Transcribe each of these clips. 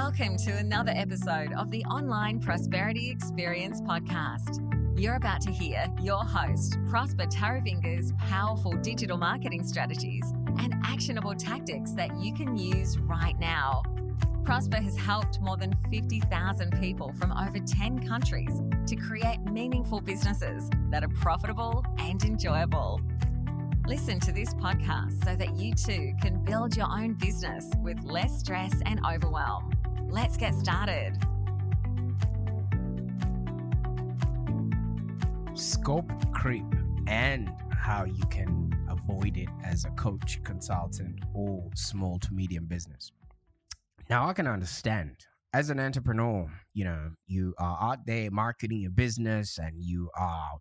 Welcome to another episode of the Online Prosperity Experience podcast. You're about to hear your host, Prosper Taravinga's powerful digital marketing strategies and actionable tactics that you can use right now. Prosper has helped more than 50,000 people from over 10 countries to create meaningful businesses that are profitable and enjoyable. Listen to this podcast so that you too can build your own business with less stress and overwhelm. Let's get started. Scope creep and how you can avoid it as a coach, consultant, or small to medium business. Now, I can understand as an entrepreneur, you are out there marketing your business and you are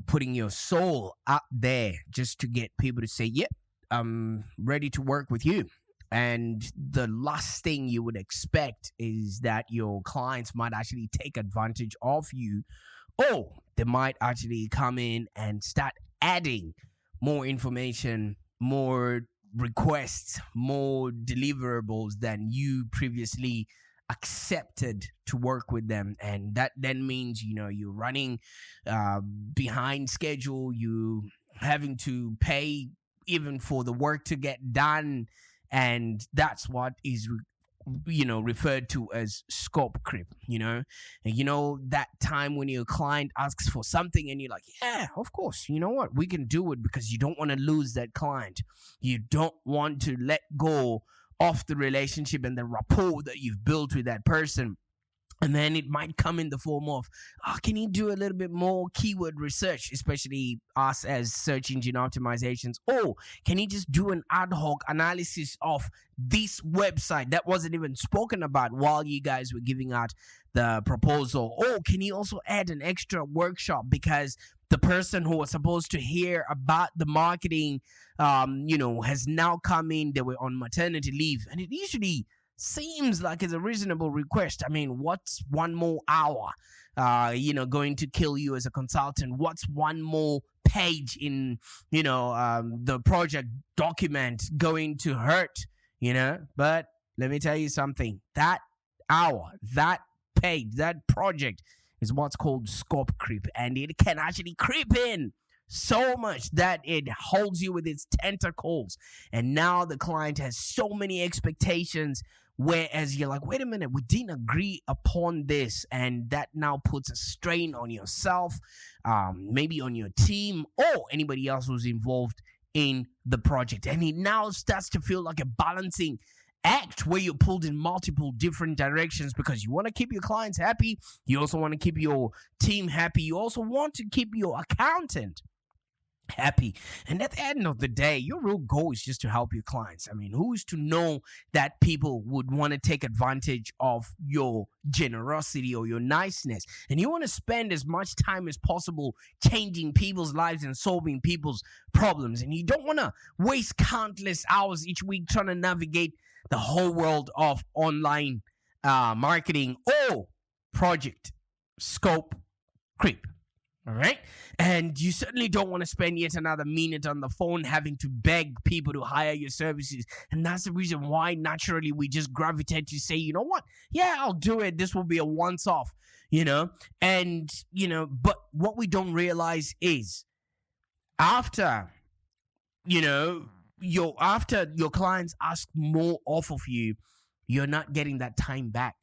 putting your soul out there just to get people to say, yep, I'm ready to work with you. And the last thing you would expect is that your clients might actually take advantage of you, or they might actually come in and start adding more information, more requests, more deliverables than you previously accepted to work with them. And that then means you're running behind schedule, you having to pay even for the work to get done, and that's what is referred to as scope creep. And that time when your client asks for something and you're like, yeah, of course, you know what, we can do it, because you don't want to lose that client. You don't want to let go of the relationship and the rapport that you've built with that person. And then it might come in the form of, can you do a little bit more keyword research, especially us as search engine optimizations? Or can you just do an ad hoc analysis of this website that wasn't even spoken about while you guys were giving out the proposal? Or can you also add an extra workshop because the person who was supposed to hear about the marketing, has now come in, they were on maternity leave. And it usually seems like it's a reasonable request. I mean, what's one more hour, going to kill you as a consultant? What's one more page in, the project document going to hurt, But let me tell you something. That hour, that page, that project is what's called scope creep. And it can actually creep in so much that it holds you with its tentacles. And now the client has so many expectations, whereas you're like, wait a minute, we didn't agree upon this. And that now puts a strain on yourself, maybe on your team or anybody else who's involved in the project. And it now starts to feel like a balancing act where you're pulled in multiple different directions, because you want to keep your clients happy. You also want to keep your team happy. You also want to keep your accountant happy. And at the end of the day, your real goal is just to help your clients. I mean, who is to know that people would want to take advantage of your generosity or your niceness? And you want to spend as much time as possible changing people's lives and solving people's problems. And you don't want to waste countless hours each week trying to navigate the whole world of online marketing or project scope creep. All right. And you certainly don't want to spend yet another minute on the phone having to beg people to hire your services. And that's the reason why naturally we just gravitate to say, you know what? Yeah, I'll do it. This will be a once off, and, but what we don't realize is after your clients ask more off of you, you're not getting that time back.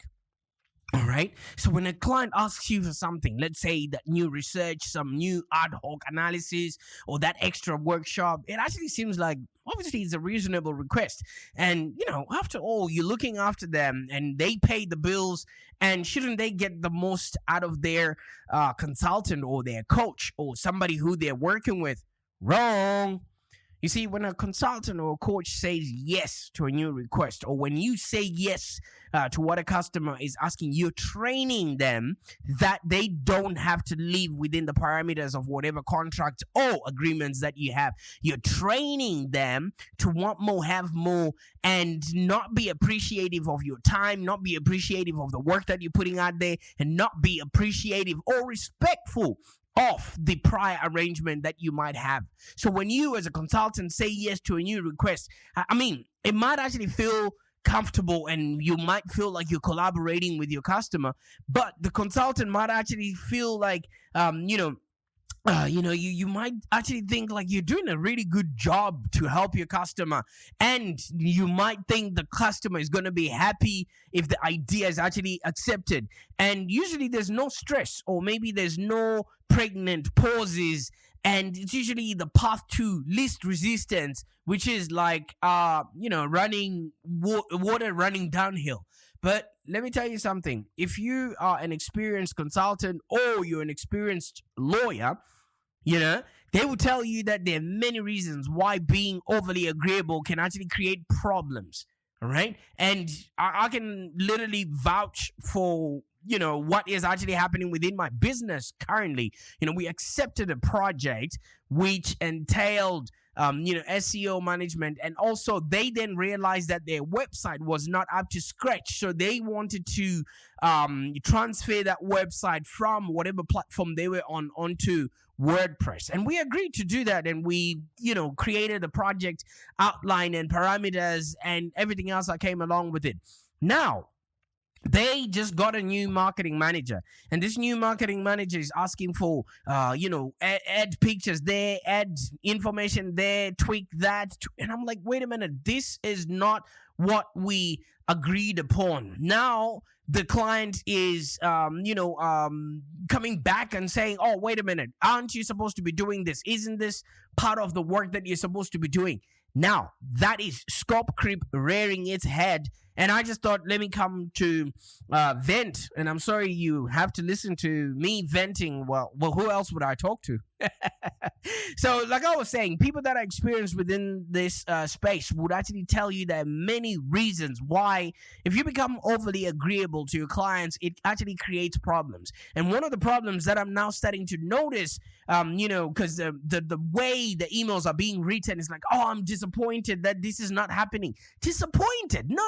All right. So when a client asks you for something, let's say that new research, some new ad hoc analysis, or that extra workshop, it actually seems like obviously it's a reasonable request. And, after all, you're looking after them and they pay the bills, and shouldn't they get the most out of their consultant or their coach or somebody who they're working with? Wrong. You see, when a consultant or a coach says yes to a new request, or when you say yes to what a customer is asking, you're training them that they don't have to live within the parameters of whatever contract or agreements that you have. You're training them to want more, have more, and not be appreciative of your time, not be appreciative of the work that you're putting out there, and not be appreciative or respectful of the prior arrangement that you might have. So when you as a consultant say yes to a new request, I mean, it might actually feel comfortable and you might feel like you're collaborating with your customer, but the consultant might actually feel like, you might actually think like you're doing a really good job to help your customer, and you might think the customer is going to be happy if the idea is actually accepted. And usually there's no stress, or maybe there's no pregnant pauses, and it's usually the path to least resistance, which is like running water running downhill. But let me tell you something. If you are an experienced consultant or you're an experienced lawyer, they will tell you that there are many reasons why being overly agreeable can actually create problems. All right. And I can literally vouch for, what is actually happening within my business currently. We accepted a project which entailed SEO management, and also they then realized that their website was not up to scratch, so they wanted to transfer that website from whatever platform they were on onto WordPress, and we agreed to do that, and we created a project outline and parameters and everything else that came along with it. Now they just got a new marketing manager, and this new marketing manager is asking for, add pictures there, add information there, tweak that. And I'm like, wait a minute, this is not what we agreed upon. Now the client is, coming back and saying, oh, wait a minute, aren't you supposed to be doing this? Isn't this part of the work that you're supposed to be doing? Now, that is scope creep rearing its head. And I just thought, let me come to vent. And I'm sorry you have to listen to me venting. Well, who else would I talk to? So, like I was saying, people that are experienced within this space would actually tell you there are many reasons why, if you become overly agreeable to your clients, it actually creates problems. And one of the problems that I'm now starting to notice, because the way the emails are being written is like, oh, I'm disappointed that this is not happening. Disappointed? No.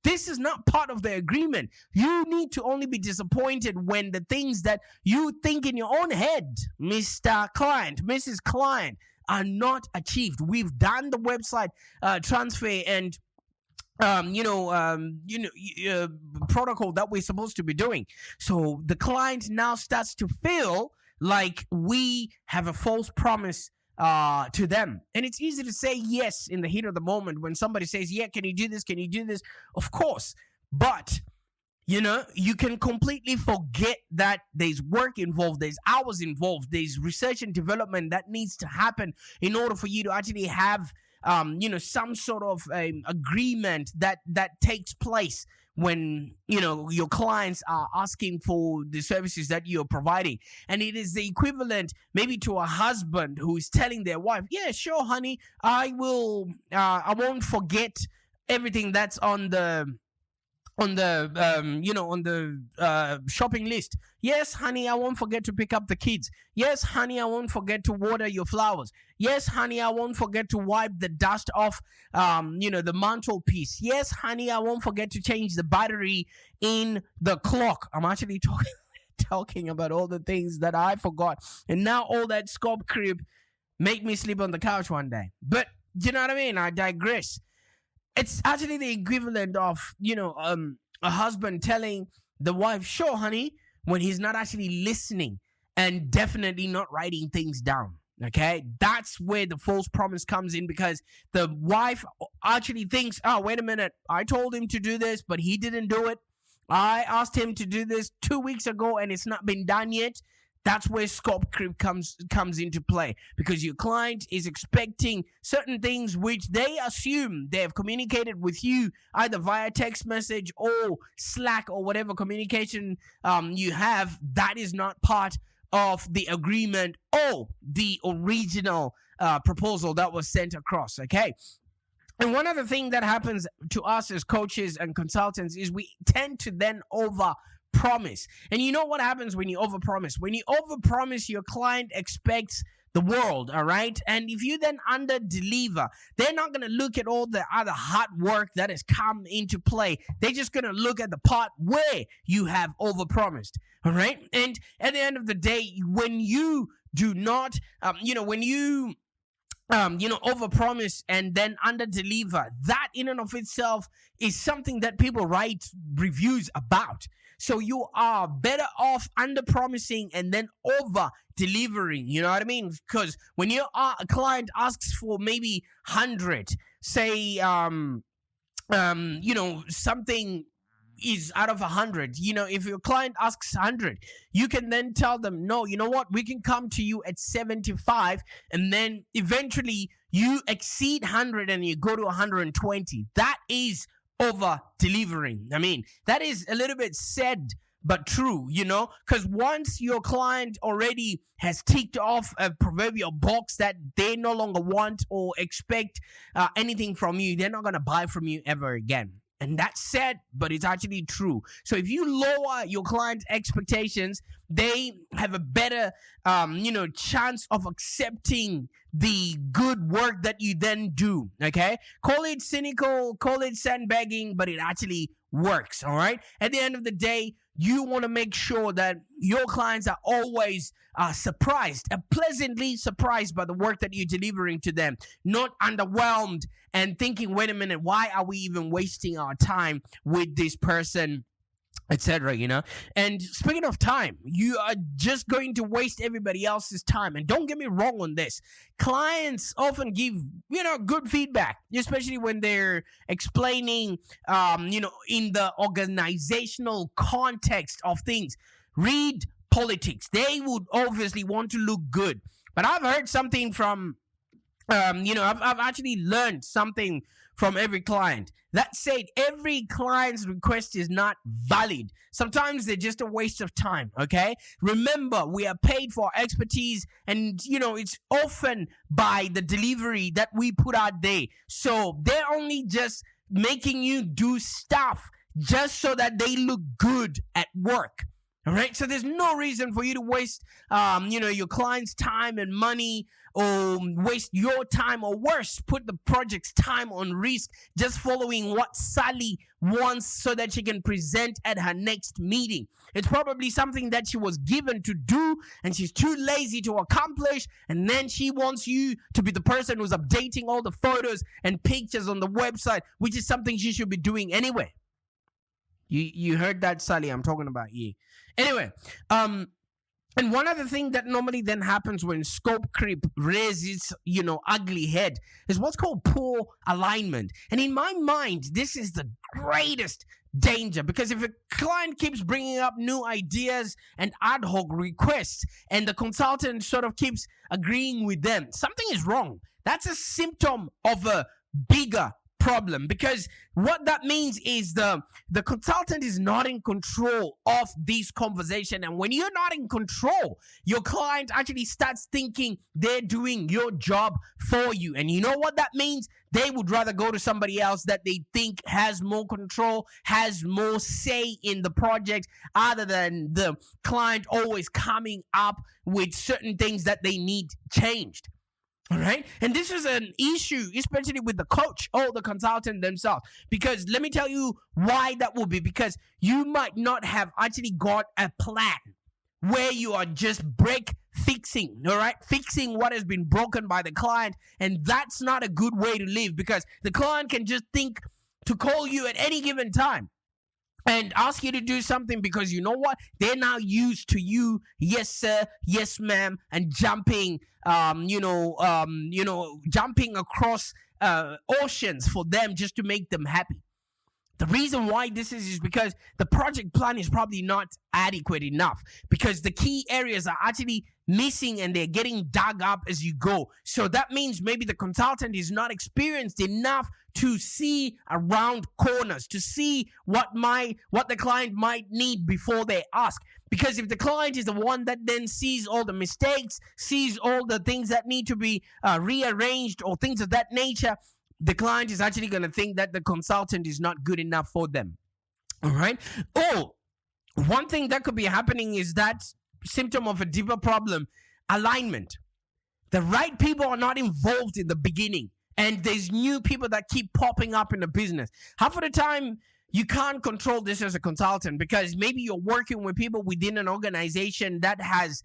This is not part of the agreement. You need to only be disappointed when the things that you think in your own head, Mr. Client, Mrs. Client, are not achieved. We've done the website transfer and protocol that we're supposed to be doing. So the client now starts to feel like we have a false promise to them. And it's easy to say yes in the heat of the moment when somebody says, yeah, can you do this? Can you do this? Of course. But you can completely forget that there's work involved, there's hours involved, there's research and development that needs to happen in order for you to actually have, some sort of agreement that takes place when, your clients are asking for the services that you're providing. And it is the equivalent maybe to a husband who is telling their wife, yeah, sure, honey, I won't forget everything that's on the shopping list. Yes, honey, I won't forget to pick up the kids. Yes, honey, I won't forget to water your flowers. Yes, honey, I won't forget to wipe the dust off, the mantelpiece. Yes, honey, I won't forget to change the battery in the clock. I'm actually talking about all the things that I forgot. And now all that scope creep make me sleep on the couch one day. But you know what I mean? I digress. It's actually the equivalent of, a husband telling the wife, sure, honey, when he's not actually listening and definitely not writing things down. Okay, that's where the false promise comes in, because the wife actually thinks, oh, wait a minute, I told him to do this, but he didn't do it. I asked him to do this 2 weeks ago and it's not been done yet. That's where scope creep comes into play, because your client is expecting certain things which they assume they have communicated with you either via text message or Slack or whatever communication you have. That is not part of the agreement or the original proposal that was sent across. Okay. And one other thing that happens to us as coaches and consultants is we tend to then overpromise. And you know what happens when you overpromise? When you overpromise, your client expects the world, all right? And if you then under-deliver, they're not going to look at all the other hard work that has come into play. They're just going to look at the part where you have overpromised, all right? And at the end of the day, when you do not, when you overpromise and then underdeliver. That in and of itself is something that people write reviews about. So you are better off under promising and then over delivering. You know what I mean? Because when a client asks for maybe 100, say, something is out of 100. If your client asks 100, you can then tell them, no, you know what, we can come to you at 75, and then eventually you exceed 100 and you go to 120. That is over delivering. I mean, that is a little bit sad but true, because once your client already has ticked off a proverbial box that they no longer want or expect anything from you, they're not going to buy from you ever again. And that's sad, but it's actually true. So if you lower your client's expectations, they have a better, chance of accepting the good work that you then do. Okay, call it cynical, call it sandbagging, but it actually works. All right. At the end of the day, you want to make sure that your clients are always pleasantly surprised by the work that you're delivering to them, not underwhelmed and thinking, wait a minute, why are we even wasting our time with this person, etc. And speaking of time, you are just going to waste everybody else's time. And don't get me wrong on this, clients often give good feedback, especially when they're explaining in the organizational context of things. Read politics. They would obviously want to look good, but I've heard something from I've actually learned something from every client. That said, every client's request is not valid. Sometimes they're just a waste of time, okay? Remember, we are paid for our expertise, and, it's often by the delivery that we put out there. So they're only just making you do stuff just so that they look good at work. All right, so there's no reason for you to waste, your client's time and money, or waste your time, or worse, put the project's time on risk just following what Sally wants so that she can present at her next meeting. It's probably something that she was given to do and she's too lazy to accomplish, and then she wants you to be the person who's updating all the photos and pictures on the website, which is something she should be doing anyway. You heard that, Sally? I'm talking about you. Anyway, and one other thing that normally then happens when scope creep raises, ugly head is what's called poor alignment. And in my mind, this is the greatest danger, because if a client keeps bringing up new ideas and ad hoc requests and the consultant sort of keeps agreeing with them, something is wrong. That's a symptom of a bigger problem, because what that means is the consultant is not in control of this conversation. And when you're not in control, your client actually starts thinking they're doing your job for you. And you know what that means? They would rather go to somebody else that they think has more control, has more say in the project, other than the client always coming up with certain things that they need changed. All right. And this is an issue, especially with the coach or the consultant themselves, because let me tell you why that will be, because you might not have actually got a plan where you are just fixing, all right, fixing what has been broken by the client. And that's not a good way to live, because the client can just think to call you at any given time and ask you to do something, because you know what? They're now used to you, yes sir, yes ma'am, and jumping, jumping across oceans for them just to make them happy. The reason why this is because the project plan is probably not adequate enough, because the key areas are actually missing and they're getting dug up as you go. So that means maybe the consultant is not experienced enough to see around corners, to see what the client might need before they ask. Because if the client is the one that then sees all the mistakes, sees all the things that need to be rearranged or things of that nature, the client is actually going to think that the consultant is not good enough for them. All right. Oh, one thing that could be happening is that symptom of a deeper problem: alignment. The right people are not involved in the beginning, and there's new people that keep popping up in the business. Half of the time, you can't control this as a consultant, because maybe you're working with people within an organization that has,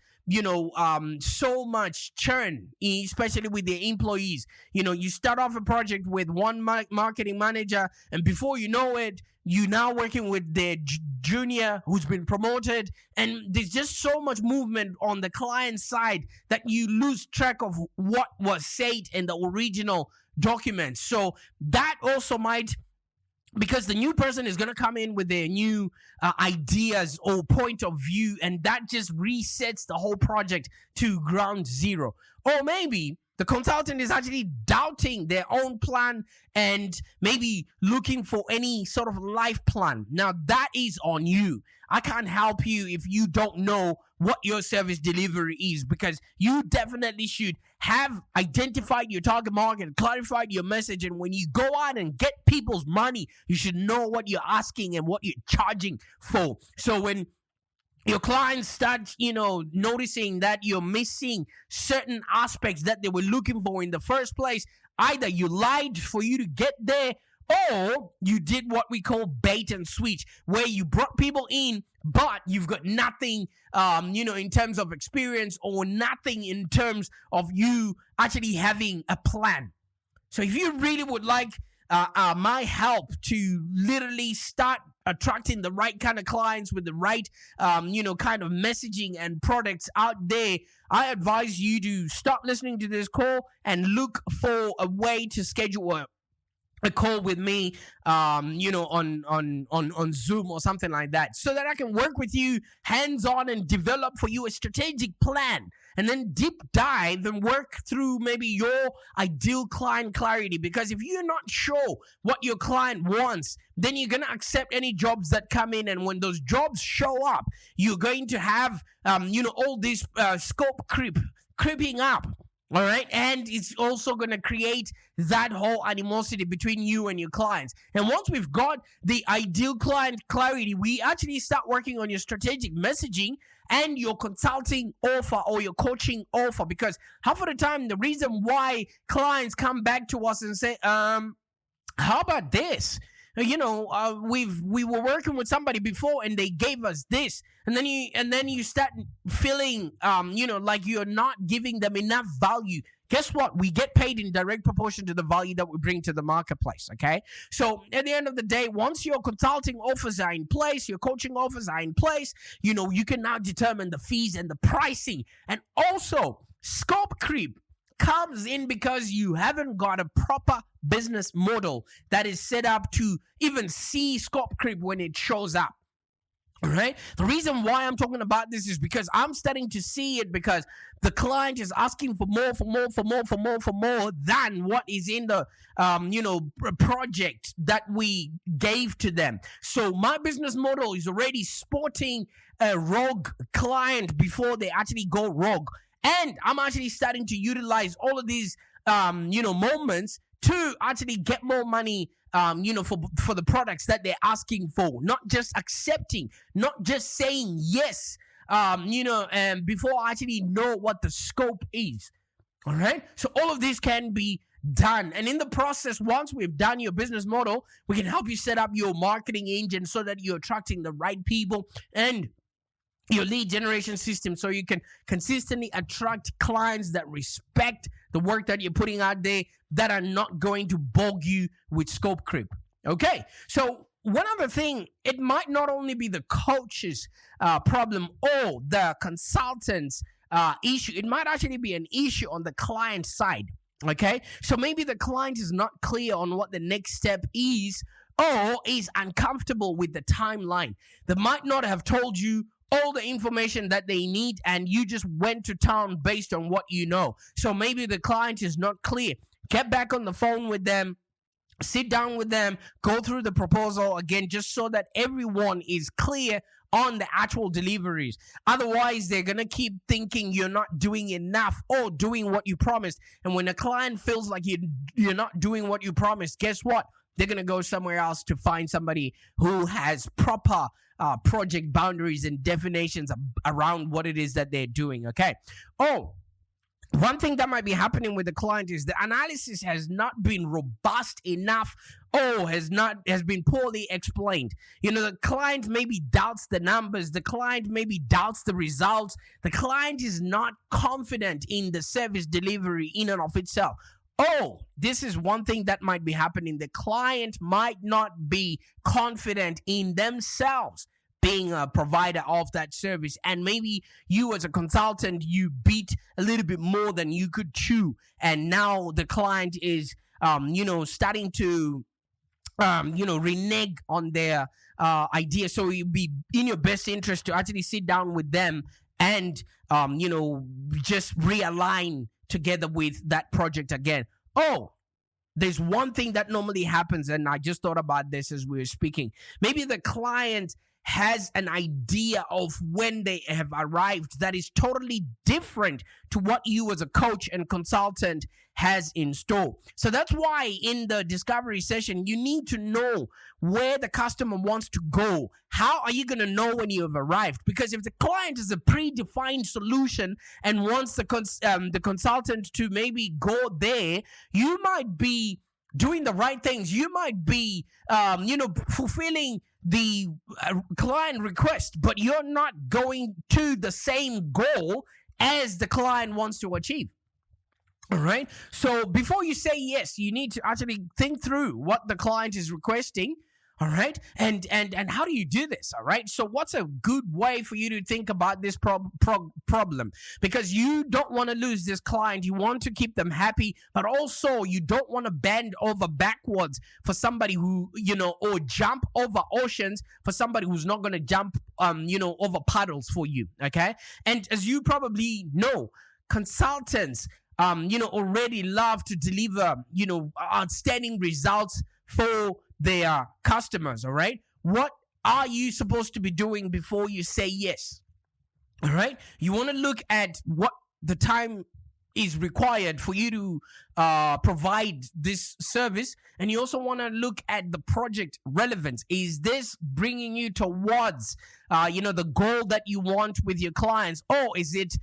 so much churn, especially with the employees. You start off a project with one marketing manager, and before you know it, you're now working with the junior who's been promoted, and there's just so much movement on the client side that you lose track of what was said in the original document. So that also might, because the new person is going to come in with their new ideas or point of view, and that just resets the whole project to ground zero. Or maybe the consultant is actually doubting their own plan and maybe looking for any sort of life plan. Now, that is on you. I can't help you if you don't know what your service delivery is, because you definitely should have identified your target market, clarified your message, and when you go out and get people's money, you should know what you're asking and what you're charging for. So when your clients start, noticing that you're missing certain aspects that they were looking for in the first place, either you lied for you to get there, or you did what we call bait and switch, where you brought people in, but you've got nothing, in terms of experience, or nothing in terms of you actually having a plan. So if you really would like my help to literally start attracting the right kind of clients with the right, kind of messaging and products out there, I advise you to stop listening to this call and look for a way to schedule a call with me, on Zoom or something like that, so that I can work with you hands-on and develop for you a strategic plan, and then deep dive and work through maybe your ideal client clarity. Because if you're not sure what your client wants, then you're going to accept any jobs that come in, and when those jobs show up, you're going to have, all this scope creeping up. All right. And it's also going to create that whole animosity between you and your clients. And once we've got the ideal client clarity, we actually start working on your strategic messaging and your consulting offer or your coaching offer. Because half of the time, the reason why clients come back to us and say, how about this? We were working with somebody before and they gave us this, and then you start feeling like you're not giving them enough value. Guess what? We get paid in direct proportion to the value that we bring to the marketplace. Okay, so at the end of the day, once your consulting offers are in place, your coaching offers are in place, you can now determine the fees and the pricing. And also, scope creep comes in because you haven't got a proper business model that is set up to even see scope creep when it shows up. All right. The reason why I'm talking about this is because I'm starting to see it, because the client is asking for more than what is in the project that we gave to them. So my business model is already sporting a rogue client before they actually go rogue. And I'm actually starting to utilize all of these, moments to actually get more money, for the products that they're asking for. Not just accepting, not just saying yes, and before I actually know what the scope is. All right. So all of this can be done. And in the process, once we've done your business model, we can help you set up your marketing engine so that you're attracting the right people, and your lead generation system, so you can consistently attract clients that respect the work that you're putting out there, that are not going to bog you with scope creep. Okay, so one other thing, it might not only be the coach's problem or the consultant's issue, it might actually be an issue on the client side. Okay, so maybe the client is not clear on what the next step is, or is uncomfortable with the timeline. They might not have told you all the information that they need, and you just went to town based on what you know. So maybe the client is not clear. Get back on the phone with them, sit down with them, go through the proposal again, just so that everyone is clear on the actual deliveries. Otherwise, they're going to keep thinking you're not doing enough or doing what you promised. And when a client feels like you're not doing what you promised, guess what? They're going to go somewhere else to find somebody who has proper project boundaries and definitions around what it is that they're doing. Okay. Oh, one thing that might be happening with the client is the analysis has not been robust enough, or has been poorly explained. The client maybe doubts the numbers, the client maybe doubts the results, the client is not confident in the service delivery in and of itself. This is one thing that might be happening. The client might not be confident in themselves being a provider of that service, and maybe you as a consultant, you beat a little bit more than you could chew, and now the client is starting to renege on their idea. So it'd be in your best interest to actually sit down with them and just realign together with that project again. There's one thing that normally happens, and I just thought about this as we were speaking. Maybe the client has an idea of when they have arrived that is totally different to what you as a coach and consultant has in store. So that's why in the discovery session, you need to know where the customer wants to go. How are you going to know when you have arrived? Because if the client is a predefined solution and wants the consultant to maybe go there, you might be doing the right things. You might be, fulfilling the client request, but you're not going to the same goal as the client wants to achieve. All right. So before you say yes, you need to actually think through what the client is requesting. All right. And how do you do this? All right. So what's a good way for you to think about this problem? Because you don't want to lose this client. You want to keep them happy, but also you don't want to bend over backwards for somebody who, or jump over oceans for somebody who's not going to jump, over puddles for you. Okay. And as you probably know, consultants, already love to deliver, outstanding results for their customers. All right. What are you supposed to be doing before you say yes? All right. You want to look at what the time is required for you to provide this service. And you also want to look at the project relevance. Is this bringing you towards, the goal that you want with your clients? Or is it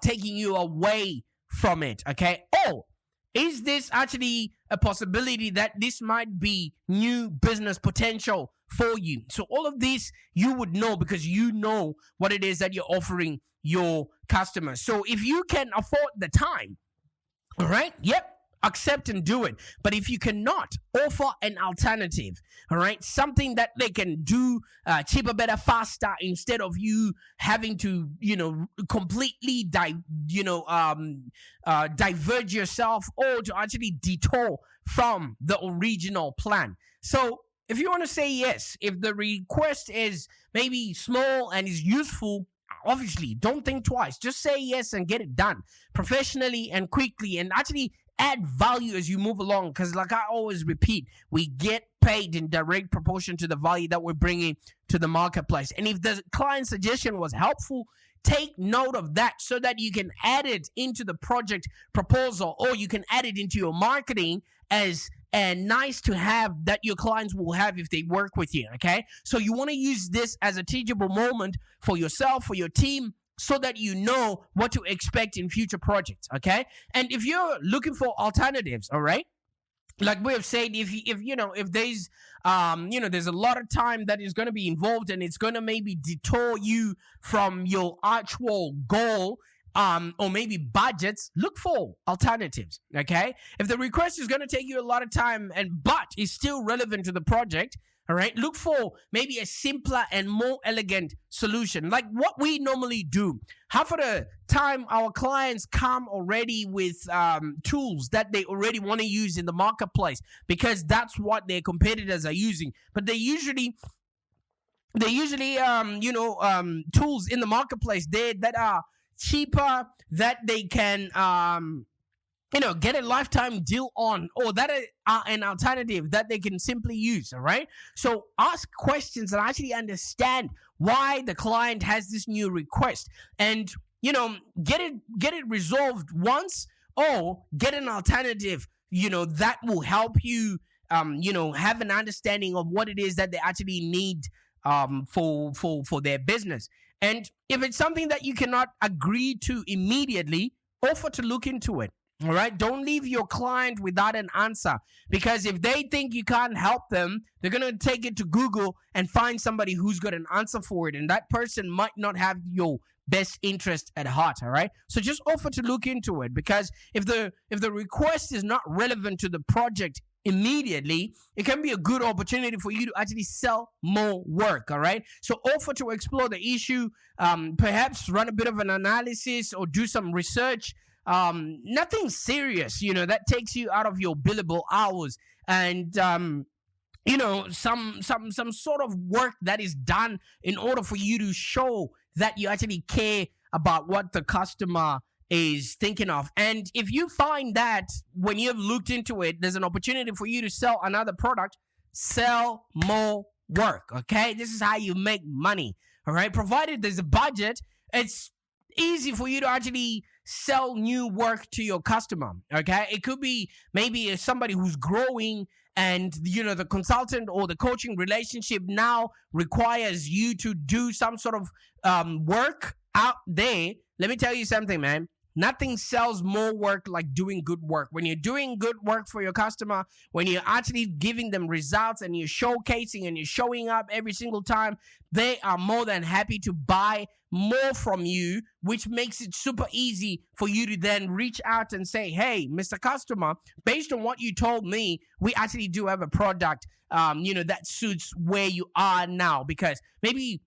taking you away from it? Okay. Is this actually a possibility that this might be new business potential for you? So all of this you would know because you know what it is that you're offering your customers. So if you can afford the time, all right, accept and do it. But if you cannot, offer an alternative, all right? Something that they can do cheaper, better, faster, instead of you having to, completely diverge yourself or to actually detour from the original plan. So if you want to say yes, if the request is maybe small and is useful, obviously don't think twice. Just say yes and get it done professionally and quickly, and actually add value as you move along, because like I always repeat, we get paid in direct proportion to the value that we're bringing to the marketplace. And if the client suggestion was helpful, take note of that so that you can add it into the project proposal, or you can add it into your marketing as nice to have that your clients will have if they work with you. Okay, so you want to use this as a teachable moment for yourself, for your team, so that you know what to expect in future projects. Okay, and if you're looking for alternatives, all right, like we have said, if there's there's a lot of time that is going to be involved, and it's going to maybe detour you from your actual goal, or maybe budgets, look for alternatives. Okay, if the request is going to take you a lot of time but is still relevant to the project, all right, look for maybe a simpler and more elegant solution. Like what we normally do, half of the time our clients come already with tools that they already want to use in the marketplace, because that's what their competitors are using. But they usually tools in the marketplace that are cheaper, that they can get a lifetime deal on, or that are an alternative that they can simply use. All right, so ask questions and actually understand why the client has this new request, and get it resolved once, or get an alternative that will help you have an understanding of what it is that they actually need for their business. And if it's something that you cannot agree to immediately, offer to look into it. All right. Don't leave your client without an answer, because if they think you can't help them, they're going to take it to Google and find somebody who's got an answer for it. And that person might not have your best interest at heart. All right. So just offer to look into it, because if the request is not relevant to the project immediately, it can be a good opportunity for you to actually sell more work. All right. So offer to explore the issue, perhaps run a bit of an analysis or do some research. Nothing serious, that takes you out of your billable hours, and some sort of work that is done in order for you to show that you actually care about what the customer is thinking of. And if you find that when you've looked into it, there's an opportunity for you to sell another product, sell more work. Okay, this is how you make money. All right, provided there's a budget, it's easy for you to actually sell new work to your customer. Okay, it could be maybe somebody who's growing, and the consultant or the coaching relationship now requires you to do some sort of work out there. Let me tell you something, man. Nothing sells more work like doing good work. When you're doing good work for your customer, when you're actually giving them results and you're showcasing and you're showing up every single time, they are more than happy to buy more from you, which makes it super easy for you to then reach out and say, hey, Mr. Customer, based on what you told me, we actually do have a product, that suits where you are now. Because maybe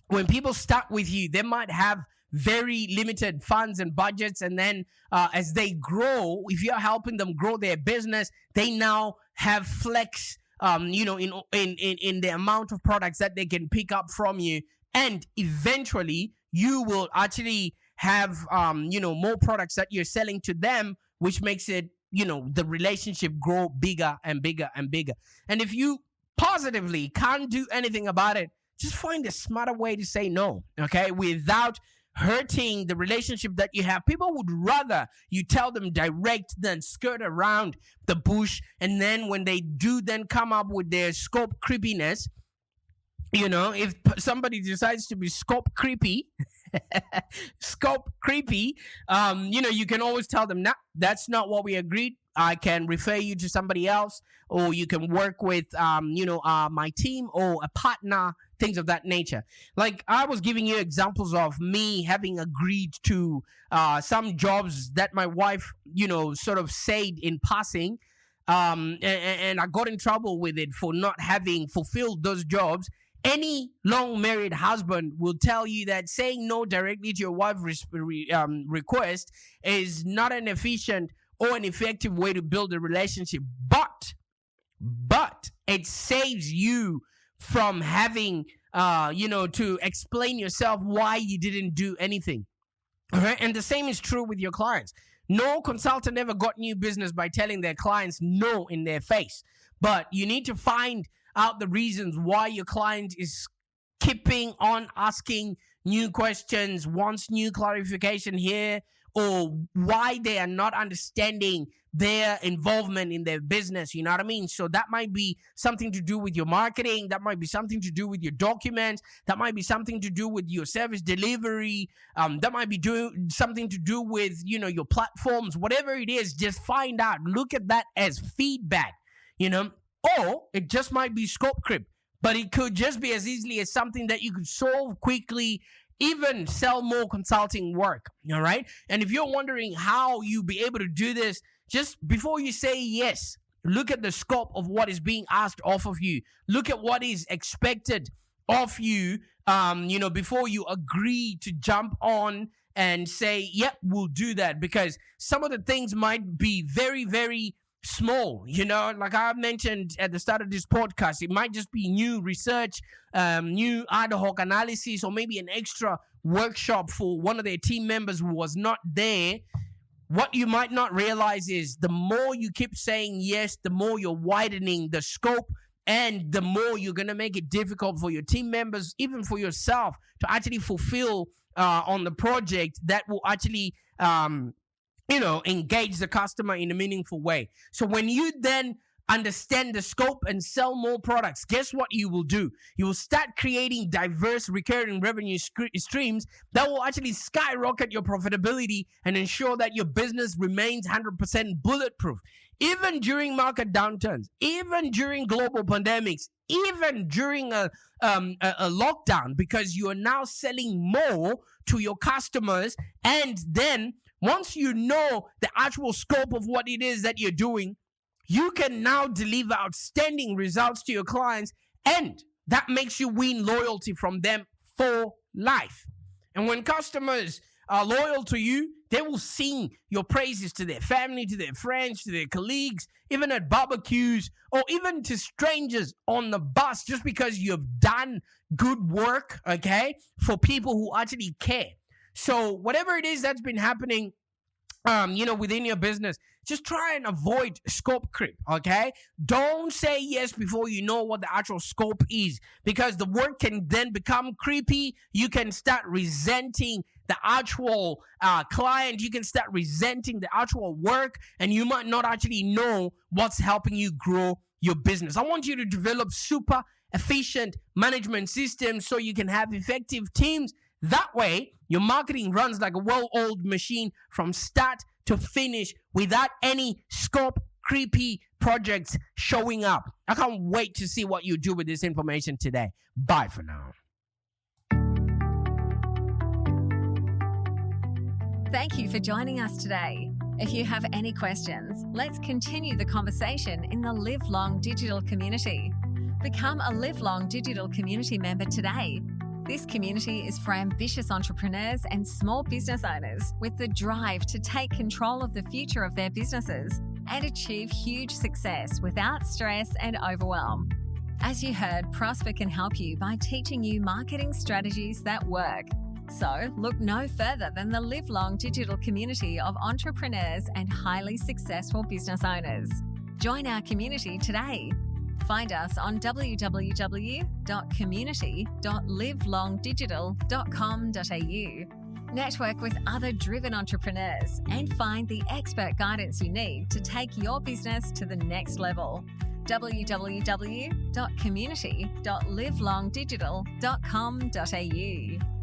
when people start with you, they might have very limited funds and budgets, and then as they grow, if you're helping them grow their business, they now have flex in the amount of products that they can pick up from you, and eventually you will actually have more products that you're selling to them, which makes it the relationship grow bigger and bigger and bigger. And if you positively can't do anything about it, just find a smarter way to say no, okay, without hurting the relationship that you have. People would rather you tell them direct than skirt around the bush. And then when they do then come up with their scope creepiness, if somebody decides to be scope creepy, you can always tell them, nah, that's not what we agreed. I can refer you to somebody else, or you can work with, my team or a partner, things of that nature. Like I was giving you examples of me having agreed to some jobs that my wife, sort of said in passing, and I got in trouble with it for not having fulfilled those jobs. Any long married husband will tell you that saying no directly to your wife's request is not an efficient or an effective way to build a relationship, but it saves you from having to explain yourself why you didn't do anything. All right, and the same is true with your clients. No consultant ever got new business by telling their clients no in their face, but you need to find out the reasons why your client is keeping on asking new questions, wants new clarification here, or why they are not understanding their involvement in their business. You know what I mean? So that might be something to do with your marketing. That might be something to do with your documents. That might be something to do with your service delivery. That might be something to do with, your platforms. Whatever it is, just find out. Look at that as feedback, or it just might be scope creep, but it could just be as easily as something that you could solve quickly, even sell more consulting work. All right. And if you're wondering how you be able to do this, just before you say yes, look at the scope of what is being asked off of you. Look at what is expected of you, before you agree to jump on and say, yep, we'll do that. Because some of the things might be very, very small, like I mentioned at the start of this podcast. It might just be new research, new ad hoc analysis, or maybe an extra workshop for one of their team members who was not there. What you might not realize is the more you keep saying yes, the more you're widening the scope, and the more you're going to make it difficult for your team members, even for yourself, to actually fulfill on the project that will actually engage the customer in a meaningful way. So when you then understand the scope and sell more products, guess what you will do? You will start creating diverse recurring revenue streams that will actually skyrocket your profitability and ensure that your business remains 100% bulletproof. Even during market downturns, even during global pandemics, even during a lockdown, because you are now selling more to your customers. And then once you know the actual scope of what it is that you're doing, you can now deliver outstanding results to your clients, and that makes you win loyalty from them for life. And when customers are loyal to you, they will sing your praises to their family, to their friends, to their colleagues, even at barbecues, or even to strangers on the bus, just because you have done good work, okay, for people who actually care. So whatever it is that's been happening, within your business, just try and avoid scope creep, okay? Don't say yes before you know what the actual scope is, because the work can then become creepy. You can start resenting the actual client. You can start resenting the actual work, and you might not actually know what's helping you grow your business. I want you to develop super efficient management systems so you can have effective teams. That way, your marketing runs like a well-oiled machine from start to finish without any scope creepy projects showing up. I can't wait to see what you do with this information today. Bye for now. Thank you for joining us today. If you have any questions, let's continue the conversation in the Live Long Digital community. Become a Live Long Digital community member today. This community is for ambitious entrepreneurs and small business owners with the drive to take control of the future of their businesses and achieve huge success without stress and overwhelm. As you heard, Prosper can help you by teaching you marketing strategies that work. So look no further than the Live Long Digital community of entrepreneurs and highly successful business owners. Join our community today. Find us on www.community.livelongdigital.com.au. Network with other driven entrepreneurs and find the expert guidance you need to take your business to the next level. www.community.livelongdigital.com.au.